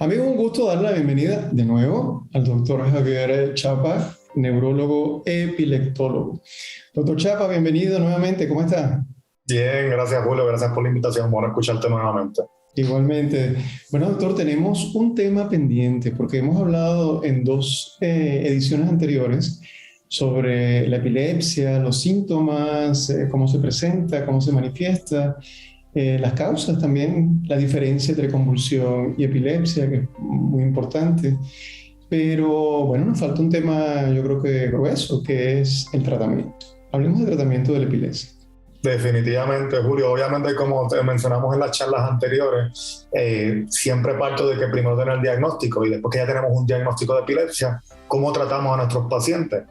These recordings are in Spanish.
Amigo, un gusto darle la bienvenida de nuevo al doctor Javier Chapa, neurólogo epileptólogo. Doctor Chapa, bienvenido nuevamente, ¿cómo está? Bien, gracias Julio, gracias por la invitación, bueno escucharte nuevamente. Igualmente. Bueno, doctor, tenemos un tema pendiente porque hemos hablado en dos ediciones anteriores sobre la epilepsia, los síntomas, cómo se presenta, cómo se manifiesta, las causas también, la diferencia entre convulsión y epilepsia, que es muy importante. Pero bueno, nos falta un tema, yo creo que grueso, que es el tratamiento. Hablemos de tratamiento de la epilepsia. Definitivamente, Julio, obviamente como te mencionamos en las charlas anteriores, siempre parto de que primero tener el diagnóstico y después que ya tenemos un diagnóstico de epilepsia, ¿cómo tratamos a nuestros pacientes?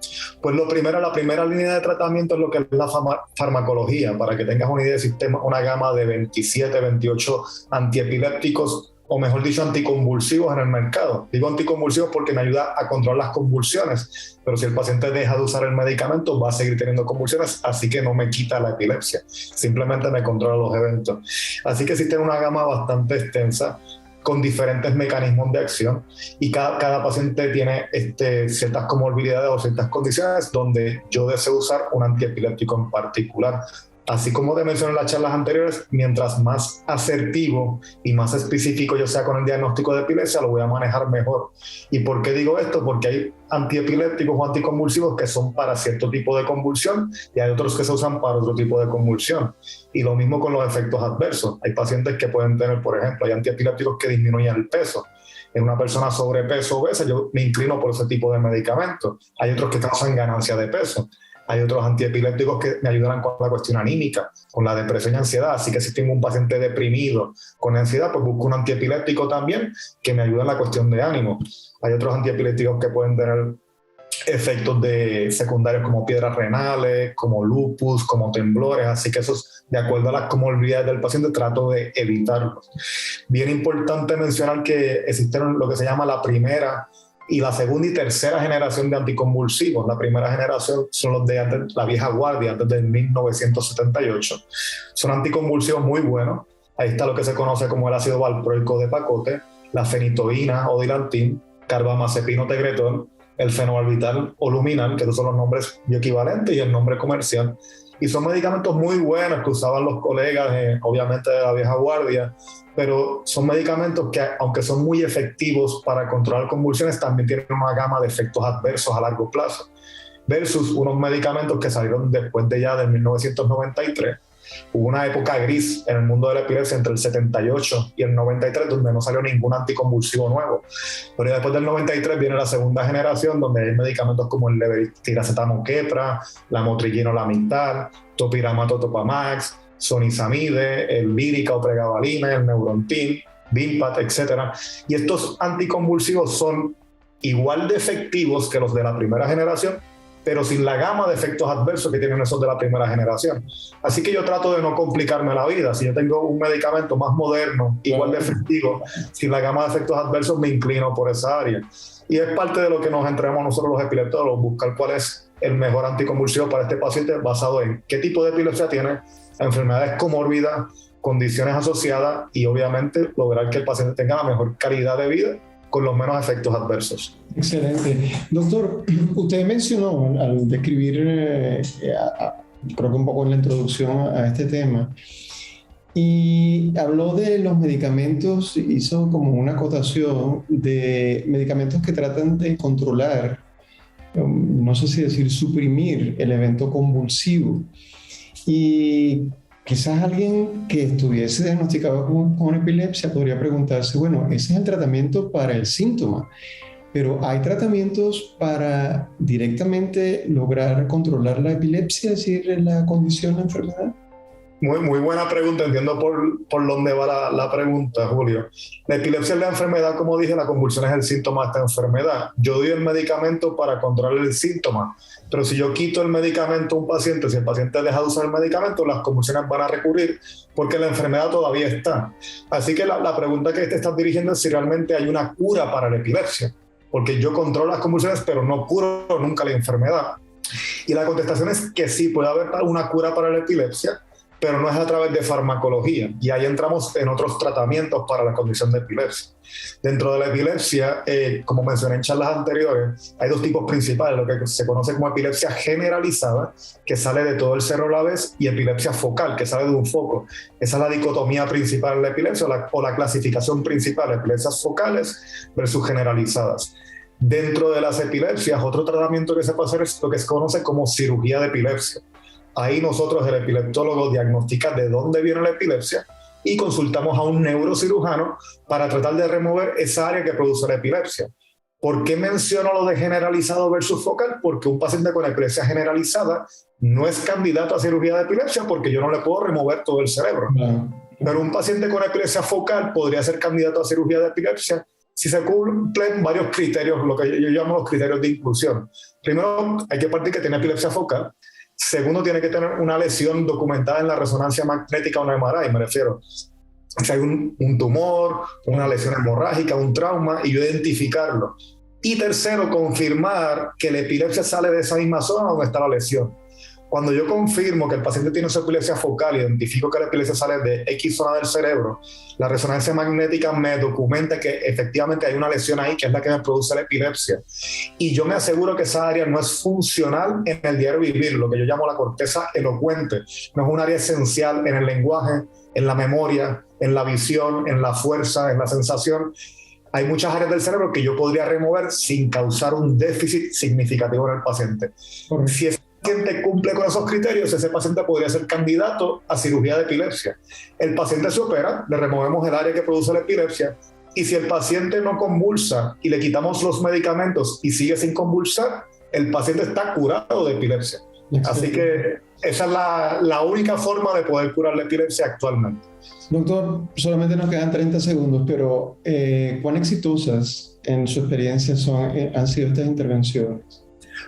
Pues la primera línea de tratamiento es lo que es la farmacología, para que tengas una idea, existe una gama de 27, 28 antiepilépticos o mejor dicho, anticonvulsivos en el mercado. Digo anticonvulsivos porque me ayuda a controlar las convulsiones, pero si el paciente deja de usar el medicamento va a seguir teniendo convulsiones, así que no me quita la epilepsia, simplemente me controla los eventos. Así que existe una gama bastante extensa con diferentes mecanismos de acción y cada paciente tiene ciertas comorbilidades o ciertas condiciones donde yo deseo usar un antiepiléptico en particular. Así como te mencioné en las charlas anteriores, mientras más asertivo y más específico yo sea con el diagnóstico de epilepsia, lo voy a manejar mejor. ¿Y por qué digo esto? Porque hay antiepilépticos o anticonvulsivos que son para cierto tipo de convulsión y hay otros que se usan para otro tipo de convulsión. Y lo mismo con los efectos adversos. Hay pacientes que pueden tener, por ejemplo, hay antiepilépticos que disminuyen el peso. En una persona sobrepeso o obesa, yo me inclino por ese tipo de medicamentos. Hay otros que causan ganancia de peso. Hay otros antiepilépticos que me ayudan con la cuestión anímica, con la depresión y ansiedad. Así que si tengo un paciente deprimido con ansiedad, pues busco un antiepiléptico también que me ayude en la cuestión de ánimo. Hay otros antiepilépticos que pueden tener efectos secundarios como piedras renales, como lupus, como temblores. Así que esos, de acuerdo a las comorbilidades del paciente, trato de evitarlos. Bien importante mencionar que existen lo que se llama la primera y la segunda y tercera generación de anticonvulsivos. La primera generación son los de antes, la vieja guardia, antes de 1978. Son anticonvulsivos muy buenos. Ahí está lo que se conoce como el ácido valproico de pacote, la fenitoína o dilantin, carbamazepino tegretol, el fenobarbital o luminal, que esos son los nombres bioequivalentes y el nombre comercial. Y son medicamentos muy buenos que usaban los colegas, obviamente de la vieja guardia, pero son medicamentos que, aunque son muy efectivos para controlar convulsiones, también tienen una gama de efectos adversos a largo plazo, versus unos medicamentos que salieron después de ya de 1993. Hubo una época gris en el mundo de la epilepsia entre el 78 y el 93 donde no salió ningún anticonvulsivo nuevo. Pero después del 93 viene la segunda generación donde hay medicamentos como el levetiracetam quepra, la motrillino lamital, topiramato topamax, sonizamide, el lírica o pregabalina, el neurontin, Vimpat, etc. Y estos anticonvulsivos son igual de efectivos que los de la primera generación, pero sin la gama de efectos adversos que tienen esos de la primera generación. Así que yo trato de no complicarme la vida. Si yo tengo un medicamento más moderno, igual de efectivo, sin la gama de efectos adversos, me inclino por esa área. Y es parte de lo que nos entrenamos nosotros los epileptólogos, buscar cuál es el mejor anticonvulsivo para este paciente basado en qué tipo de epilepsia tiene, enfermedades comórbidas, condiciones asociadas y obviamente lograr que el paciente tenga la mejor calidad de vida con los menos efectos adversos. Excelente. Doctor, usted mencionó al describir, creo que un poco en la introducción a este tema, y habló de los medicamentos, hizo como una acotación de medicamentos que tratan de controlar, no sé si decir suprimir el evento convulsivo. Y quizás alguien que estuviese diagnosticado con epilepsia podría preguntarse, bueno, ese es el tratamiento para el síntoma, pero ¿hay tratamientos para directamente lograr controlar la epilepsia, es decir, la condición, la enfermedad? Muy buena pregunta, entiendo por dónde va la pregunta, Julio. La epilepsia es la enfermedad, como dije, la convulsión es el síntoma de esta enfermedad. Yo doy el medicamento para controlar el síntoma, pero si yo quito el medicamento a un paciente, si el paciente deja de usar el medicamento, las convulsiones van a recurrir porque la enfermedad todavía está. Así que la pregunta que te estás dirigiendo es si realmente hay una cura para la epilepsia, porque yo controlo las convulsiones, pero no curo nunca la enfermedad. Y la contestación es que sí, puede haber una cura para la epilepsia, pero no es a través de farmacología, y ahí entramos en otros tratamientos para la condición de epilepsia. Dentro de la epilepsia, como mencioné en charlas anteriores, hay dos tipos principales, lo que se conoce como epilepsia generalizada, que sale de todo el cerebro a la vez, y epilepsia focal, que sale de un foco. Esa es la dicotomía principal de la epilepsia, o la clasificación principal, epilepsias focales versus generalizadas. Dentro de las epilepsias, otro tratamiento que se puede hacer es lo que se conoce como cirugía de epilepsia. Ahí nosotros, el epileptólogo, diagnostica de dónde viene la epilepsia y consultamos a un neurocirujano para tratar de remover esa área que produce la epilepsia. ¿Por qué menciono lo de generalizado versus focal? Porque un paciente con epilepsia generalizada no es candidato a cirugía de epilepsia porque yo no le puedo remover todo el cerebro. Pero un paciente con epilepsia focal podría ser candidato a cirugía de epilepsia si se cumplen varios criterios, lo que yo llamo los criterios de inclusión. Primero, hay que partir que tiene epilepsia focal. Segundo, tiene que tener una lesión documentada en la resonancia magnética o en MRI, me refiero. Si hay un tumor, una lesión hemorrágica, un trauma, y yo identificarlo. Y tercero, confirmar que la epilepsia sale de esa misma zona donde está la lesión. Cuando yo confirmo que el paciente tiene esa epilepsia focal, identifico que la epilepsia sale de X zona del cerebro, la resonancia magnética me documenta que efectivamente hay una lesión ahí que es la que me produce la epilepsia. Y yo me aseguro que esa área no es funcional en el diario vivir, lo que yo llamo la corteza elocuente. No es un área esencial en el lenguaje, en la memoria, en la visión, en la fuerza, en la sensación. Hay muchas áreas del cerebro que yo podría remover sin causar un déficit significativo en el paciente. Si el paciente cumple con esos criterios, ese paciente podría ser candidato a cirugía de epilepsia. El paciente se opera, le removemos el área que produce la epilepsia, y si el paciente no convulsa y le quitamos los medicamentos y sigue sin convulsar, el paciente está curado de epilepsia. Así que esa es la única forma de poder curar la epilepsia actualmente. Doctor, solamente nos quedan 30 segundos, pero ¿cuán exitosas en su experiencia han sido estas intervenciones?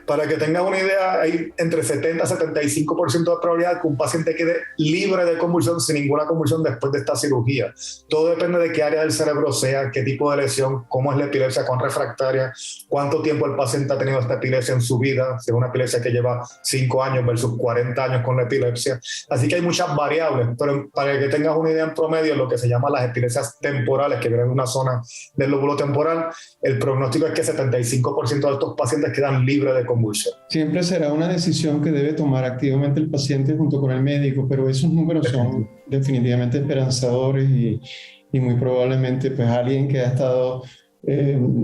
Para que tengas una idea, hay entre 70 y 75% de probabilidad que un paciente quede libre de convulsión sin ninguna convulsión después de esta cirugía. Todo depende de qué área del cerebro sea, qué tipo de lesión, cómo es la epilepsia, cuán refractaria, cuánto tiempo el paciente ha tenido esta epilepsia en su vida, si es una epilepsia que lleva 5 años versus 40 años con la epilepsia. Así que hay muchas variables, pero para que tengas una idea en promedio, lo que se llama las epilepsias temporales, que vienen de una zona del lóbulo temporal, el pronóstico es que 75% de estos pacientes quedan libres de convulsión. Siempre será una decisión que debe tomar activamente el paciente junto con el médico, pero esos números son definitivamente esperanzadores y muy probablemente pues alguien que ha estado,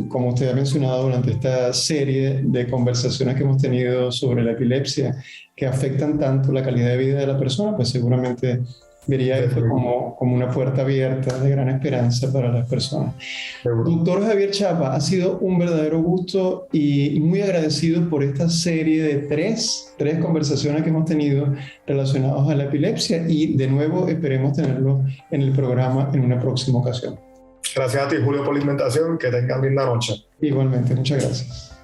como usted ha mencionado durante esta serie de conversaciones que hemos tenido sobre la epilepsia, que afectan tanto la calidad de vida de la persona, pues seguramente vería esto como una puerta abierta de gran esperanza para las personas. Doctor Javier Chapa, ha sido un verdadero gusto y muy agradecido por esta serie de tres conversaciones que hemos tenido relacionadas a la epilepsia, y de nuevo esperemos tenerlo en el programa en una próxima ocasión. Gracias a ti, Julio, por la invitación. Que tengan linda noche. Igualmente, muchas gracias.